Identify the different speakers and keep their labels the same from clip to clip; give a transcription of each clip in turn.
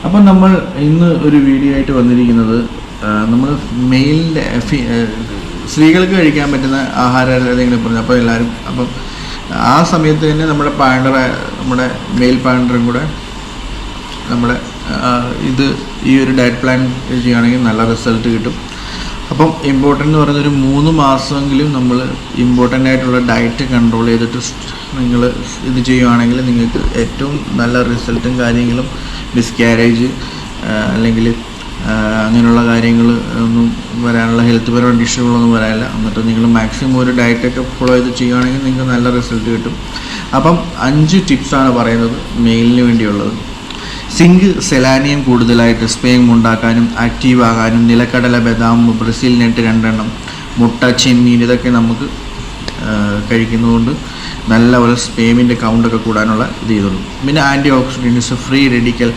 Speaker 1: അപ്പം നമ്മൾ ഇന്ന് ഒരു വീഡിയോ ആയിട്ട് വന്നിരിക്കുന്നത് നമ്മൾ മെയിലിൻ്റെ സ്ത്രീകൾക്ക് കഴിക്കാൻ പറ്റുന്ന ആഹാരം ഏതെങ്കിലും പറഞ്ഞു. അപ്പോൾ എല്ലാവരും അപ്പം ആ സമയത്ത് തന്നെ നമ്മുടെ മെയിൽ പാൻഡറും കൂടെ നമ്മുടെ ഈ ഒരു ഡയറ്റ് പ്ലാൻ ചെയ്യുകയാണെങ്കിൽ നല്ല റിസൾട്ട് കിട്ടും. അപ്പം ഇമ്പോർട്ടൻ്റ് എന്ന് പറയുന്നൊരു 3 മാസമെങ്കിലും നമ്മൾ ഇമ്പോർട്ടൻ്റ് ആയിട്ടുള്ള ഡയറ്റ് കൺട്രോൾ ചെയ്തിട്ട് നിങ്ങൾ ഇത് ചെയ്യുകയാണെങ്കിൽ നിങ്ങൾക്ക് ഏറ്റവും നല്ല റിസൾട്ടും കാര്യങ്ങളും മിസ്കാരേജ് അല്ലെങ്കിൽ അങ്ങനെയുള്ള കാര്യങ്ങൾ ഒന്നും വരാനുള്ള ഹെൽത്ത് പരമായ ഇഷ്യൂകളൊന്നും വരാനില്ല. എന്നിട്ട് നിങ്ങൾ മാക്സിമം ഒരു ഡയറ്റൊക്കെ ഫോളോ ചെയ്ത് ചെയ്യുകയാണെങ്കിൽ നിങ്ങൾക്ക് നല്ല റിസൾട്ട് കിട്ടും. അപ്പം 5 ടിപ്സാണ് പറയുന്നത് മെയിലിന് വേണ്ടിയുള്ളത്. സിങ്ക്, സെലാനിയം കൂടുതലായിട്ട് സ്പേം ഉണ്ടാക്കാനും ആക്റ്റീവ് ആകാനും, നിലക്കടല, ബദാം, ബ്രസീൽ നട്ട് 2 എണ്ണം, മുട്ട, ചെമ്മീൻ ഇതൊക്കെ നമുക്ക് കഴിക്കുന്നതുകൊണ്ട് നല്ലപോലെ സ്പേമിൻ്റെ കൗണ്ടൊക്കെ കൂടാനുള്ള ഇത് ചെയ്തുള്ളൂ. പിന്നെ ആൻറ്റി ഓക്സിഡൻസ്, ഫ്രീ റെഡിക്കൽ,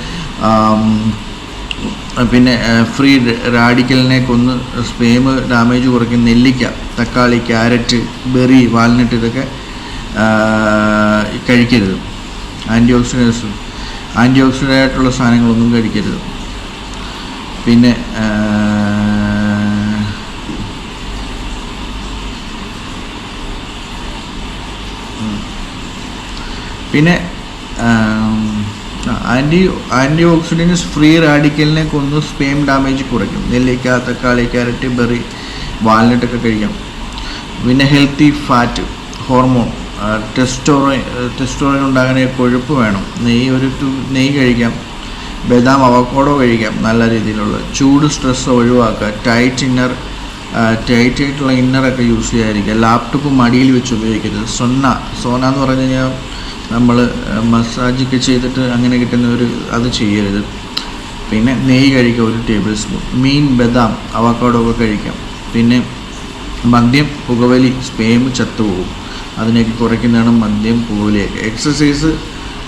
Speaker 1: പിന്നെ ഫ്രീ റാഡിക്കലിനെ കൊന്ന് സ്പേം ഡാമേജ് കുറയ്ക്കും. നെല്ലിക്ക, തക്കാളി, ക്യാരറ്റ്, ബെറി, വാൽനട്ട് ഇതൊക്കെ കഴിക്കരുത്. ആൻറ്റി ഓക്സിഡൻ്റ് ആയിട്ടുള്ള സാധനങ്ങളൊന്നും കഴിക്കരുത്. പിന്നെ ആൻറ്റി ഓക്സിഡൻസ് ഫ്രീ റാഡിക്കലിനെ കൊന്ന് സ്പേം ഡാമേജ് കുറയ്ക്കും. നെല്ലിക്ക, തക്കാളി, ക്യാരറ്റ്, ബെറി, വാൽനട്ടൊക്കെ കഴിക്കാം. പിന്നെ ഹെൽത്തി ഫാറ്റ്, ഹോർമോൺ, ടെസ്റ്റോറോൺ ഉണ്ടാകാൻ കൊഴുപ്പ് വേണം. നെയ്യ് കഴിക്കാം. ബദാം, അവക്കാഡോ കഴിക്കാം. നല്ല രീതിയിലുള്ള ചൂട്, സ്ട്രെസ് ഒഴിവാക്കുക. ടൈറ്റായിട്ടുള്ള ഇന്നറൊക്കെ യൂസ് ചെയ്യാതിരിക്കുക. ലാപ്ടോപ്പ് മടിയിൽ വെച്ച് ഉപയോഗിക്കരുത്. സോന എന്ന് പറഞ്ഞു കഴിഞ്ഞാൽ നമ്മൾ മസാജൊക്കെ ചെയ്തിട്ട് അങ്ങനെ കിട്ടുന്ന അത് ചെയ്യരുത്. പിന്നെ നെയ്യ് കഴിക്കുക 1 ടേബിൾ സ്പൂൺ. മീൻ, ബദാം, അവക്കാഡോ ഒക്കെ കഴിക്കാം. പിന്നെ മദ്യം, പുകവലി സ്പേം ചത്തുപോകും. അതിനെയൊക്കെ കുറയ്ക്കുന്നതാണ് മദ്യം, പുകവലിയൊക്കെ. എക്സസൈസ്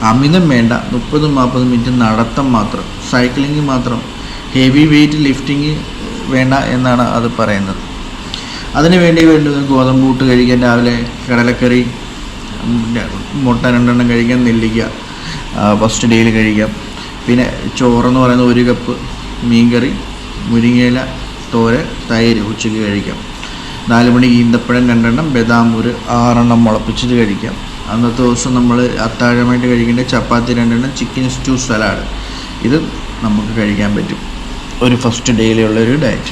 Speaker 1: അമിതം വേണ്ട. 30-40 മിനിറ്റ് നടത്തം മാത്രം, സൈക്ലിംഗ് മാത്രം. ഹെവി വെയ്റ്റ് ലിഫ്റ്റിങ് വേണ്ട എന്നാണ് അത് പറയുന്നത്. അതിന് വേണ്ടി ഗോതമ്പ് പുട്ട് കഴിക്കാൻ, രാവിലെ കടലക്കറി, മുട്ട 2 എണ്ണം കഴിക്കാം. നെല്ലിക്ക ഫസ്റ്റ് ഡേയിൽ കഴിക്കാം. പിന്നെ ചോറെന്ന് പറയുന്നത് 1 കപ്പ്, മീൻകറി, മുരിങ്ങയില, തോരൻ, തൈര് ഉച്ചയ്ക്ക് കഴിക്കാം. 4 മണിക്ക് ഈന്തപ്പഴം 2 എണ്ണം, ബദാം 6 എണ്ണം മുളപ്പിച്ചിട്ട് കഴിക്കാം. അന്നത്തെ ദിവസം നമ്മൾ അത്താഴമായിട്ട് കഴിക്കേണ്ട ചപ്പാത്തി 2 എണ്ണം, ചിക്കൻ സ്റ്റൂ, സലാഡ് ഇത് നമുക്ക് കഴിക്കാൻ പറ്റും. ഒരു ഫസ്റ്റ് ഡേയിലുള്ളൊരു ഡയറ്റ്.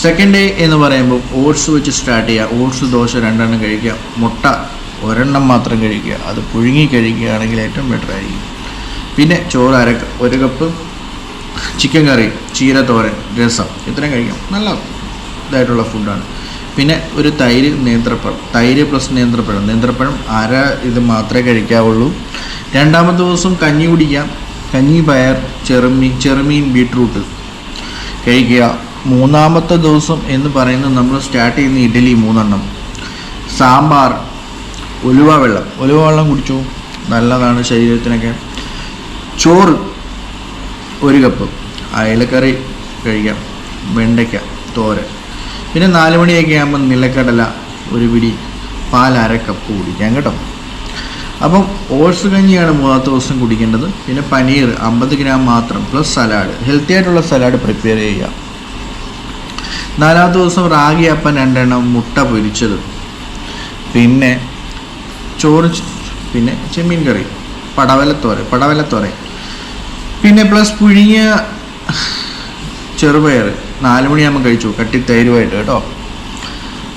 Speaker 1: സെക്കൻഡ് ഡേ എന്ന് പറയുമ്പോൾ ഓട്സ് വെച്ച് സ്റ്റാർട്ട് ചെയ്യുക. ഓട്സ്, ദോശ 2 എണ്ണം കഴിക്കുക. മുട്ട 1 എണ്ണം മാത്രം കഴിക്കുക. അത് പുഴുങ്ങി കഴിക്കുകയാണെങ്കിൽ ഏറ്റവും ബെറ്റർ ആയിരിക്കും. പിന്നെ ചോറ് 1 കപ്പ്, ചിക്കൻ കറി, ചീര തോരൻ, രസം ഇത്രയും കഴിക്കാം. നല്ല ഇതായിട്ടുള്ള ഫുഡാണ്. പിന്നെ ഒരു തൈര്, നേന്ത്രപ്പഴം, തൈര് പ്ലസ് നേന്ത്രപ്പഴം ഇത് മാത്രമേ കഴിക്കാവുള്ളൂ. 2-ാമത്തെ ദിവസം കഞ്ഞി കുടിക്കാം. കഞ്ഞി, പയർ, ചെറുമീൻ, ബീട്രൂട്ട് കഴിക്കുക. 3-ാമത്തെ ദിവസം എന്ന് പറയുന്നത് നമ്മൾ സ്റ്റാർട്ട് ചെയ്യുന്ന ഇഡ്ഡലി 3 എണ്ണം, സാമ്പാർ, ഉലുവ വെള്ളം കുടിച്ചു, നല്ലതാണ് ശരീരത്തിനൊക്കെ. ചോറ് 1 കപ്പ്, അയലക്കറി കഴിക്കാം, വെണ്ടയ്ക്ക, തോരൻ. പിന്നെ 4 മണിയൊക്കെ ആകുമ്പോൾ നിലക്കടല 1 പിടി, പാൽ 1/2 കപ്പ് കുടിക്കാം കേട്ടോ. അപ്പം ഓട്സ് കഞ്ഞിയാണ് 3-ാമത്തെ ദിവസം കുടിക്കേണ്ടത്. പിന്നെ പനീർ 50 ഗ്രാം മാത്രം പ്ലസ് സലാഡ്, ഹെൽത്തി ആയിട്ടുള്ള സലാഡ് പ്രിപ്പയർ ചെയ്യുക. 4-ാമത്തെ ദിവസം റാഗി അപ്പം 2 എണ്ണം, മുട്ട പൊരിച്ചത്, പിന്നെ ചോറ്, പിന്നെ ചെമ്മീൻ കറി, പടവലത്തോരൻ, പിന്നെ പ്ലസ് പുഴുങ്ങിയ ചെറുപയർ 4 മണിയാകുമ്പോൾ കഴിച്ചു, കട്ടി തൈരുമായിട്ട് കേട്ടോ.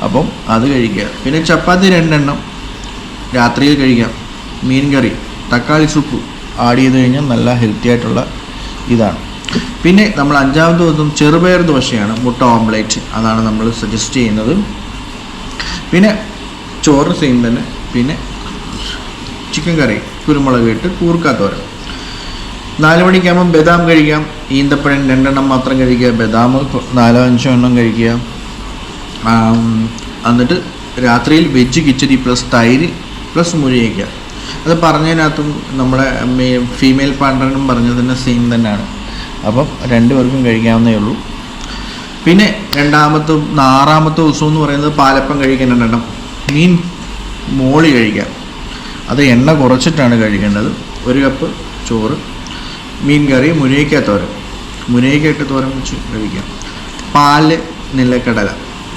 Speaker 1: അപ്പം അത് കഴിക്കുക. പിന്നെ ചപ്പാത്തി 2 എണ്ണം രാത്രിയിൽ കഴിക്കാം. മീൻ കറി, തക്കാളി സൂപ്പ് ആഡ് ചെയ്ത് കഴിഞ്ഞാൽ നല്ല ഹെൽത്തി ആയിട്ടുള്ള ഇതാണ്. പിന്നെ നമ്മൾ 5-ാമത്തെ ദിവസം ചെറുപയർ ദോശയാണ്, മുട്ട ഓംലേറ്റ് അതാണ് നമ്മൾ സജസ്റ്റ് ചെയ്യുന്നത്. പിന്നെ ചോറ് സെയിം തന്നെ. പിന്നെ ചിക്കൻ കറി, കുരുമുളക് ഇട്ട് കൂർക്കാത്തോരൻ. 4 മണിക്കാകുമ്പം ബദാം കഴിക്കാം. ഈന്തപ്പഴം 2 എണ്ണം മാത്രം കഴിക്കുക. ബദാം 4-5 എണ്ണം കഴിക്കുക. എന്നിട്ട് രാത്രിയിൽ വെജ് കിച്ചടി പ്ലസ് തൈര് പ്ലസ് മുരിങ്ങയ്ക്ക. അത് പറഞ്ഞതിനകത്തും നമ്മുടെ ഫീമെയിൽ പാർട്ണറിനും പറഞ്ഞത് തന്നെ സെയിം തന്നെയാണ്. അപ്പം 2 പേർക്കും കഴിക്കാവുന്നേ ഉള്ളൂ. പിന്നെ 6-ാമത്തെ ദിവസം എന്ന് പറയുന്നത് പാലപ്പം കഴിക്കാൻ 2 എണ്ണം, മീൻ മോളി കഴിക്കാം. അത് എണ്ണ കുറച്ചിട്ടാണ് കഴിക്കേണ്ടത്. 1 കപ്പ് ചോറ്, മീൻ കറി, മുരിങ്ങയ്ക്ക തോരൻ, മുരിങ്ങയ്ക്ക ഇട്ട് തോരൻ വെച്ച് കഴിക്കാം. പാല്, നിലക്കടല,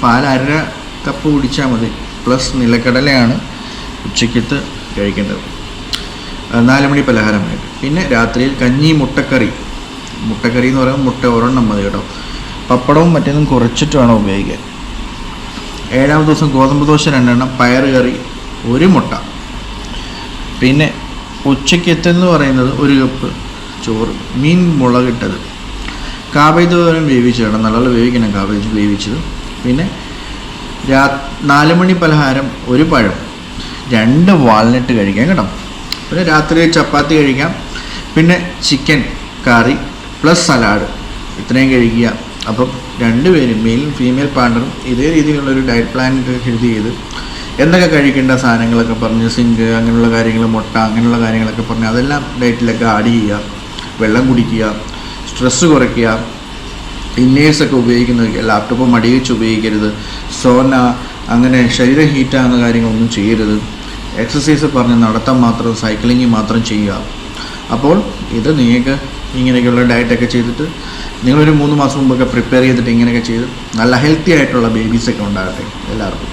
Speaker 1: പാൽ 1/2 കപ്പ് കുടിച്ചാൽ മതി, പ്ലസ് നിലക്കടലയാണ് ഉച്ചയ്ക്കത്ത് കഴിക്കേണ്ടത് 4 മണി പലഹാരമായിട്ട്. പിന്നെ രാത്രിയിൽ കഞ്ഞി, മുട്ടക്കറി എന്ന് പറയുമ്പോൾ മുട്ട ഒരെണ്ണം മതി കേട്ടോ. പപ്പടവും മറ്റേതും കുറച്ചിട്ട് വേണം ഉപയോഗിക്കാൻ. 7-ാമത്തെ ദിവസം ഗോതമ്പ് ദോശ 2 എണ്ണം, പയറ് കറി 1 മുട്ട. പിന്നെ ഉച്ചയ്ക്കത്തെന്ന് പറയുന്നത് 1 കപ്പ് ചോറ്, മീൻ മുളകിട്ടത്, കാബേജ് തോരൻ വേവിച്ചതാണ്, നല്ലപോലെ വേവിക്കണം കാബേജ് വേവിച്ചത്. പിന്നെ 4 മണി പലഹാരം 1 പഴം, 2 വാൾനട്ട് കഴിക്കാം കേട്ടോ. പിന്നെ രാത്രി ചപ്പാത്തി കഴിക്കാം. പിന്നെ ചിക്കൻ കറി പ്ലസ് സലാഡ്, ഇത്രയും കഴിക്കുക. അപ്പം 2 പേരും മെയിലും ഫീമെയിൽ പാർട്ണറും ഇതേ രീതിയിലുള്ളൊരു ഡയറ്റ് പ്ലാൻ എഴുതി ചെയ്ത് എന്തൊക്കെ കഴിക്കേണ്ട സാധനങ്ങളൊക്കെ പറഞ്ഞ്, സിങ്ക് അങ്ങനെയുള്ള കാര്യങ്ങൾ, മുട്ട അങ്ങനെയുള്ള കാര്യങ്ങളൊക്കെ പറഞ്ഞ് അതെല്ലാം ഡയറ്റിലൊക്കെ ആഡ് ചെയ്യുക. വെള്ളം കുടിക്കുക, സ്ട്രെസ്സ് കുറയ്ക്കുക, ഇന്നേഴ്സൊക്കെ ഉപയോഗിക്കുന്നത് ലാപ്ടോപ്പ് മടി വെച്ച് ഉപയോഗിക്കരുത്, സോന അങ്ങനെ ശരീരം ഹീറ്റാകുന്ന കാര്യങ്ങളൊന്നും ചെയ്യരുത്, എക്സസൈസ് പറഞ്ഞ് നടത്താൻ മാത്രം, സൈക്ലിങ് മാത്രം ചെയ്യുക. അപ്പോൾ ഇത് നിങ്ങൾക്ക് ഇങ്ങനെയൊക്കെയുള്ള ഡയറ്റൊക്കെ ചെയ്തിട്ട് നിങ്ങളൊരു 3 മാസം മുമ്പൊക്കെ പ്രിപ്പയർ ചെയ്തിട്ട് ഇങ്ങനെയൊക്കെ ചെയ്ത് നല്ല ഹെൽത്തി ആയിട്ടുള്ള ബേബീസൊക്കെ ഉണ്ടാകട്ടെ എല്ലാവർക്കും.